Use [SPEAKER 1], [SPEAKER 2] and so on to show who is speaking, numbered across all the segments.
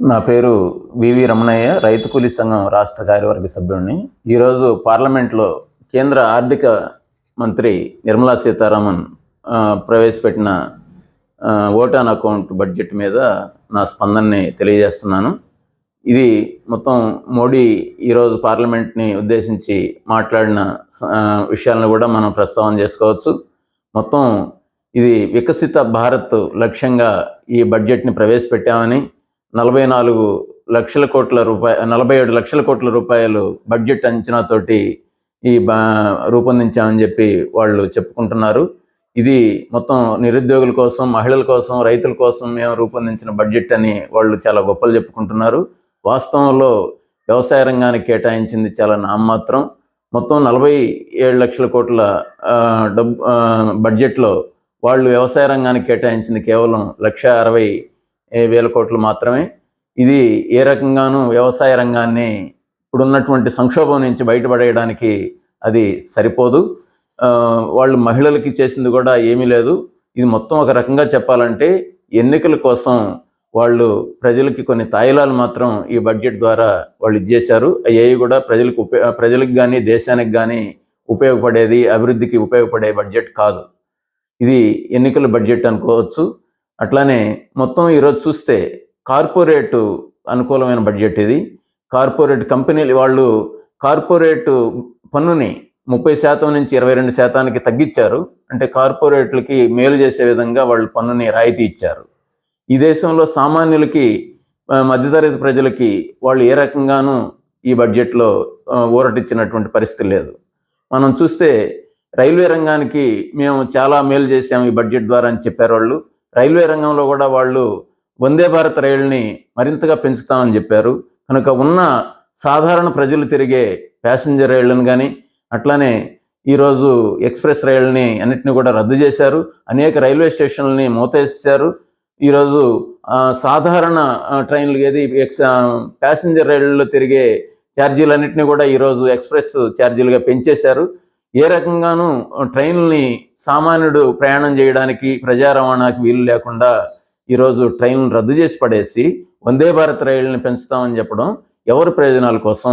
[SPEAKER 1] నా పేరు వివి రమణయ్య, రైతు కూలీ సంఘం రాష్ట్ర కార్యవర్గ సభ్యుడిని. ఈరోజు పార్లమెంట్లో కేంద్ర ఆర్థిక మంత్రి నిర్మలా సీతారామన్ ప్రవేశపెట్టిన ఓట్ ఆన్ అకౌంట్ బడ్జెట్ మీద నా స్పందనని తెలియజేస్తున్నాను. ఇది మొత్తం మోడీ ఈరోజు పార్లమెంట్ని ఉద్దేశించి మాట్లాడిన విషయాలను కూడా మనం ప్రస్తావన చేసుకోవచ్చు. మొత్తం ఇది వికసిత భారత్ లక్ష్యంగా ఈ బడ్జెట్ని ప్రవేశపెట్టామని, 47 లక్షల కోట్ల రూపాయలు బడ్జెట్ అంచనాతోటి రూపొందించామని చెప్పి వాళ్ళు చెప్పుకుంటున్నారు. ఇది మొత్తం నిరుద్యోగుల కోసం, మహిళల కోసం, రైతుల కోసం మేము రూపొందించిన బడ్జెట్ అని వాళ్ళు చాలా గొప్పలు చెప్పుకుంటున్నారు. వాస్తవంలో వ్యవసాయ రంగానికి కేటాయించింది చాలా నామమాత్రం. మొత్తం 47 లక్షల కోట్ల బడ్జెట్లో వాళ్ళు వ్యవసాయ రంగానికి కేటాయించింది కేవలం 1,60,000 కోట్లు మాత్రమే. ఇది ఏ రకంగానూ వ్యవసాయ రంగాన్ని ఇప్పుడున్నటువంటి సంక్షోభం నుంచి బయటపడేయడానికి అది సరిపోదు. వాళ్ళు మహిళలకి చేసింది కూడా ఏమీ లేదు. ఇది మొత్తం ఒక రకంగా చెప్పాలంటే ఎన్నికల కోసం వాళ్ళు ప్రజలకి కొన్ని తాయిలాలు మాత్రం ఈ బడ్జెట్ ద్వారా వాళ్ళు ఇచ్చేశారు. అవి కూడా ప్రజలకు కానీ దేశానికి కానీ ఉపయోగపడేది, అభివృద్ధికి ఉపయోగపడే బడ్జెట్ కాదు. ఇది ఎన్నికల బడ్జెట్ అనుకోవచ్చు. అట్లానే మొత్తం ఈరోజు చూస్తే కార్పొరేట్ అనుకూలమైన బడ్జెట్ ఇది. కార్పొరేట్ కంపెనీలు వాళ్ళు కార్పొరేట్ పన్నుని 30% నుంచి 22% తగ్గించారు. అంటే కార్పొరేట్లకి మేలు చేసే విధంగా వాళ్ళు పన్నుని రాయితీ ఇచ్చారు. ఈ దేశంలో సామాన్యులకి, మధ్యతరగతి ప్రజలకి వాళ్ళు ఏ రకంగానూ ఈ బడ్జెట్లో ఊరటిచ్చినటువంటి పరిస్థితి లేదు. మనం చూస్తే రైల్వే రంగానికి మేము చాలా మేలు చేసాము ఈ బడ్జెట్ ద్వారా అని చెప్పారు వాళ్ళు. రైల్వే రంగంలో కూడా వాళ్ళు వందే భారత్ రైళ్ళని మరింతగా పెంచుతామని చెప్పారు. కనుక ఉన్న సాధారణ ప్రజలు తిరిగే ప్యాసింజర్ రైళ్ళను కానీ, అట్లానే ఈరోజు ఎక్స్ప్రెస్ రైళ్ళని అన్నిటిని కూడా రద్దు చేశారు. అనేక రైల్వే స్టేషన్లని మూతేసేశారు. ఈరోజు సాధారణ ట్రైన్లు ప్యాసింజర్ రైళ్ళలో తిరిగే ఛార్జీలన్నింటినీ కూడా ఈరోజు ఎక్స్ప్రెస్ ఛార్జీలుగా పెంచేశారు. ఏ రకంగానూ ట్రైన్లని సామాన్యుడు ప్రయాణం చేయడానికి, ప్రజా రవాణాకి వీలు లేకుండా ఈరోజు ట్రైన్లను రద్దు చేసి పడేసి వందే భారత్ రైళ్ళని పెంచుతామని చెప్పడం ఎవరి ప్రయోజనాల కోసం?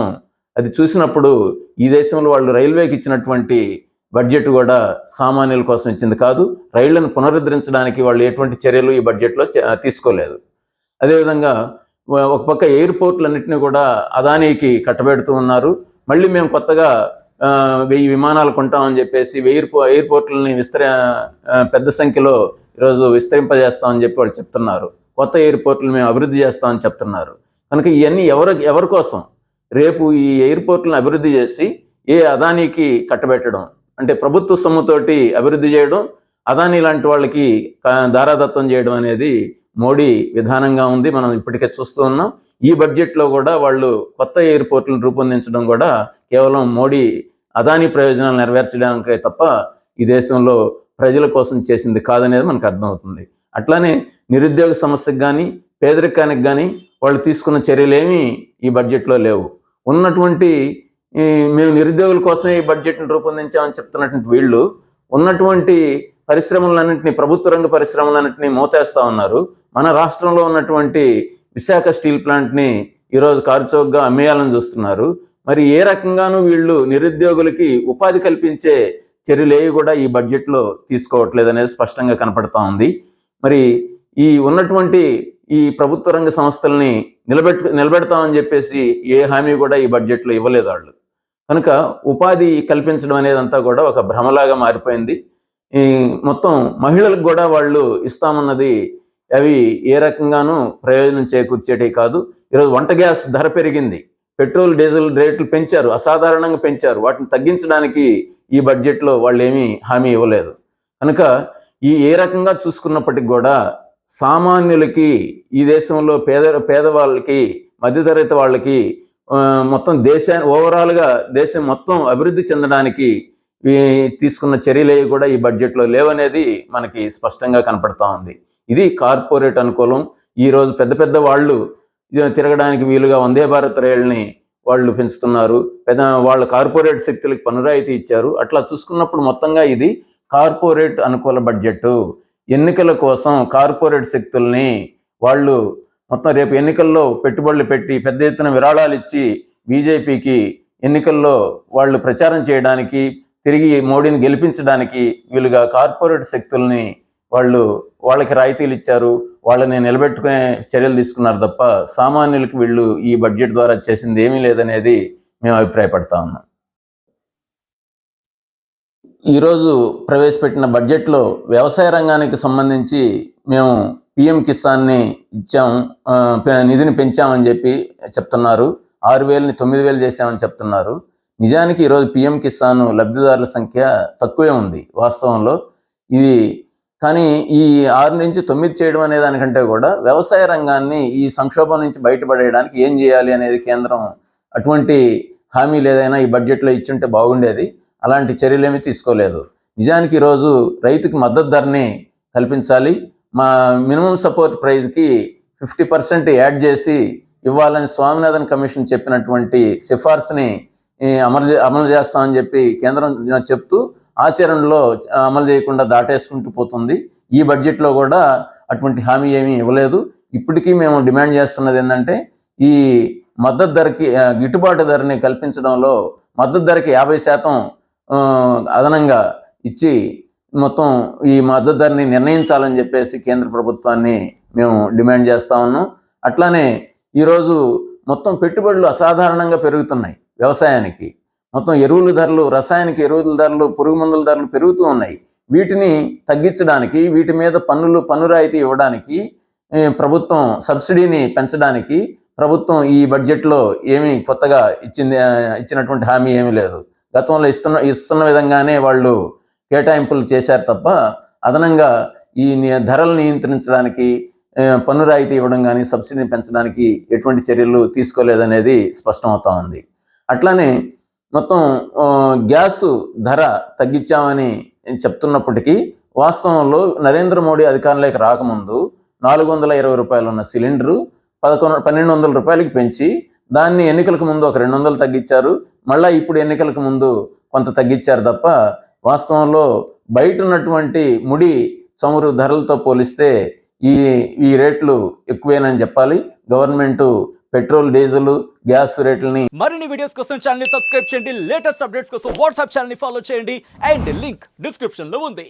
[SPEAKER 1] అది చూసినప్పుడు ఈ దేశంలో వాళ్ళు రైల్వేకి ఇచ్చినటువంటి బడ్జెట్ కూడా సామాన్యుల కోసం ఇచ్చింది కాదు. రైళ్లను పునరుద్ధరించడానికి వాళ్ళు ఎటువంటి చర్యలు ఈ బడ్జెట్లో తీసుకోలేదు. అదేవిధంగా ఒక పక్క ఎయిర్పోర్ట్లన్నింటినీ కూడా అదానీకి కట్టబెడుతూ ఉన్నారు. మళ్ళీ మేము కొత్తగా 1000 విమానాలు కొంటామని చెప్పేసి ఎయిర్పోర్ట్లని పెద్ద సంఖ్యలో ఈరోజు విస్తరింపజేస్తామని చెప్పి వాళ్ళు చెప్తున్నారు. కొత్త ఎయిర్పోర్ట్లు మేము అభివృద్ధి చేస్తామని చెప్తున్నారు. కనుక ఇవన్నీ ఎవరి కోసం? రేపు ఈ ఎయిర్పోర్ట్లను అభివృద్ధి చేసి అదానీకి కట్టబెట్టడం అంటే ప్రభుత్వ సొమ్ముతోటి అభివృద్ధి చేయడం, అదానీ లాంటి వాళ్ళకి దారాదత్తం చేయడం అనేది మోడీ విధానంగా ఉంది. మనం ఇప్పటికే చూస్తూ ఉన్నాం. ఈ బడ్జెట్లో కూడా వాళ్ళు కొత్త ఎయిర్పోర్ట్లను రూపొందించడం కూడా కేవలం మోడీ అదానీ ప్రయోజనాలు నెరవేర్చడానికే తప్ప ఈ దేశంలో ప్రజల కోసం చేసింది కాదనేది మనకు అర్థమవుతుంది. అట్లానే నిరుద్యోగ సమస్యకు కానీ, పేదరికానికి కానీ వాళ్ళు తీసుకున్న చర్యలేమీ ఈ బడ్జెట్లో లేవు. ఉన్నటువంటి మేము నిరుద్యోగుల కోసమే ఈ బడ్జెట్ని రూపొందించామని చెప్తున్నటువంటి వీళ్ళు ఉన్నటువంటి పరిశ్రమలన్నింటినీ, ప్రభుత్వ రంగ పరిశ్రమలన్నింటినీ మూతేస్తూ ఉన్నారు. మన రాష్ట్రంలో ఉన్నటువంటి విశాఖ స్టీల్ ప్లాంట్ని ఈరోజు కారుచౌకగా అమ్మేయాలని చూస్తున్నారు. మరి ఏ రకంగానూ వీళ్ళు నిరుద్యోగులకి ఉపాధి కల్పించే చర్యలేవి కూడా ఈ బడ్జెట్లో తీసుకోవట్లేదు అనేది స్పష్టంగా కనపడతా ఉంది. మరి ఈ ఉన్నటువంటి ఈ ప్రభుత్వ రంగ సంస్థల్ని నిలబెడతామని చెప్పేసి ఏ హామీ కూడా ఈ బడ్జెట్లో ఇవ్వలేదు వాళ్ళు. కనుక ఉపాధి కల్పించడం అనేది అంతా కూడా ఒక భ్రమలాగా మారిపోయింది. ఈ మొత్తం మహిళలకు కూడా వాళ్ళు ఇస్తామన్నది అవి ఏ రకంగానూ ప్రయోజనం చేకూర్చేటి కాదు. ఈరోజు వంట గ్యాస్ ధర పెరిగింది, పెట్రోల్ డీజిల్ రేట్లు పెంచారు, అసాధారణంగా పెంచారు. వాటిని తగ్గించడానికి ఈ బడ్జెట్లో వాళ్ళు ఏమీ హామీ ఇవ్వలేదు. కనుక ఏ రకంగా చూసుకున్నప్పటికి కూడా సామాన్యులకి, ఈ దేశంలో పేదవాళ్ళకి, మధ్యతరగతి వాళ్ళకి, మొత్తం ఓవరాల్గా దేశం మొత్తం అభివృద్ధి చెందడానికి తీసుకున్న చర్యలేవి కూడా ఈ బడ్జెట్లో లేవనేది మనకి స్పష్టంగా కనపడతా ఉంది. ఇది కార్పొరేట్ అనుకూలం. ఈరోజు పెద్ద పెద్ద వాళ్ళు తిరగడానికి వీలుగా వందే భారత్ రైళ్ళని వాళ్ళు పెంచుతున్నారు. వాళ్ళ కార్పొరేట్ శక్తులకు పన్నురాయితీ ఇచ్చారు. అట్లా చూసుకున్నప్పుడు మొత్తంగా ఇది కార్పొరేట్ అనుకూల బడ్జెట్. ఎన్నికల కోసం కార్పొరేట్ శక్తుల్ని వాళ్ళు మొత్తం రేపు ఎన్నికల్లో పెట్టుబడులు పెట్టి పెద్ద ఎత్తున విరాళాలు ఇచ్చి బీజేపీకి ఎన్నికల్లో వాళ్ళు ప్రచారం చేయడానికి, తిరిగి మోడీని గెలిపించడానికి వీలుగా కార్పొరేట్ శక్తుల్ని వాళ్ళకి రాయితీలు ఇచ్చారు, వాళ్ళని నిలబెట్టుకునే చర్యలు తీసుకున్నారు తప్ప సామాన్యులకు వీళ్ళు ఈ బడ్జెట్ ద్వారా చేసింది ఏమీ లేదనేది మేము అభిప్రాయపడతా ఉన్నాం. ఈరోజు ప్రవేశపెట్టిన బడ్జెట్లో వ్యవసాయ రంగానికి సంబంధించి మేము పిఎం కిసాన్ని ఇచ్చాము, నిధిని పెంచామని చెప్పి చెప్తున్నారు. 6,000ని 9,000 చేశామని చెప్తున్నారు. నిజానికి ఈరోజు పిఎం కిసాన్ లబ్ధిదారుల సంఖ్య తక్కువే ఉంది వాస్తవంలో. ఇది కానీ ఈ 6 నుంచి 9 చేయడం అనే దానికంటే కూడా వ్యవసాయ రంగాన్ని ఈ సంక్షోభం నుంచి బయటపడేయడానికి ఏం చేయాలి అనేది కేంద్రం అటువంటి హామీలు ఏదైనా ఈ బడ్జెట్లో ఇచ్చుంటే బాగుండేది. అలాంటి చర్యలేమీ తీసుకోలేదు. నిజానికి ఈరోజు రైతుకి మద్దతు ధరని కల్పించాలి. మా మినిమం సపోర్ట్ ప్రైజ్కి 50% యాడ్ చేసి ఇవ్వాలని స్వామినాథన్ కమిషన్ చెప్పినటువంటి సిఫార్సుని అమలు చేస్తామని చెప్పి కేంద్రం చెప్తూ ఆచరణలో అమలు చేయకుండా దాటేసుకుంటూ పోతుంది. ఈ బడ్జెట్లో కూడా అటువంటి హామీ ఏమీ ఇవ్వలేదు. ఇప్పటికీ మేము డిమాండ్ చేస్తున్నది ఏంటంటే ఈ మద్దతు ధరకి గిట్టుబాటు ధరని కల్పించడంలో మద్దతు ధరకి 50% అదనంగా ఇచ్చి మొత్తం ఈ మద్దతు ధరని నిర్ణయించాలని చెప్పేసి కేంద్ర ప్రభుత్వాన్ని మేము డిమాండ్ చేస్తూ ఉన్నాం. అట్లానే ఈరోజు మొత్తం పెట్టుబడులు అసాధారణంగా పెరుగుతున్నాయి. వ్యవసాయానికి మొత్తం ఎరువుల ధరలు, రసాయనిక ఎరువుల ధరలు, పురుగు మందుల ధరలు పెరుగుతూ ఉన్నాయి. వీటిని తగ్గించడానికి, వీటి మీద పన్ను రాయితీ ఇవ్వడానికి, ప్రభుత్వం సబ్సిడీని పెంచడానికి ప్రభుత్వం ఈ బడ్జెట్లో ఏమీ కొత్తగా ఇచ్చినటువంటి హామీ ఏమీ లేదు. గతంలో ఇస్తున్న విధంగానే వాళ్ళు కేటాయింపులు చేశారు తప్ప అదనంగా ఈ ధరలు నియంత్రించడానికి, పన్ను రాయితీ ఇవ్వడం కానీ, సబ్సిడీని పెంచడానికి ఎటువంటి చర్యలు తీసుకోలేదనేది స్పష్టమవుతా ఉంది. అట్లానే మొత్తం గ్యాసు ధర తగ్గించామని చెప్తున్నప్పటికీ వాస్తవంలో నరేంద్ర మోడీ అధికారంలోకి రాకముందు 420 రూపాయలు ఉన్న సిలిండరు 1,200 రూపాయలకి పెంచి దాన్ని ఎన్నికలకు ముందు ఒక 200 తగ్గించారు. మళ్ళీ ఇప్పుడు ఎన్నికలకు ముందు కొంత తగ్గించారు తప్ప వాస్తవంలో బయట ఉన్నటువంటి ముడి చమురు ధరలతో పోలిస్తే ఈ రేట్లు ఎక్కువేనని చెప్పాలి. గవర్నమెంట్ పెట్రోల్, డీజిల్, గ్యాస్ రేట్లని
[SPEAKER 2] మరిన్ని వీడియోస్ కోసం ఛానల్ ని సబ్స్క్రైబ్ చేయండి. లేటెస్ట్ అప్డేట్స్ కోసం వాట్సాప్ ఛానల్ ని ఫాలో చేయండి. అండ్ లింక్ డిస్క్రిప్షన్ లో ఉంది.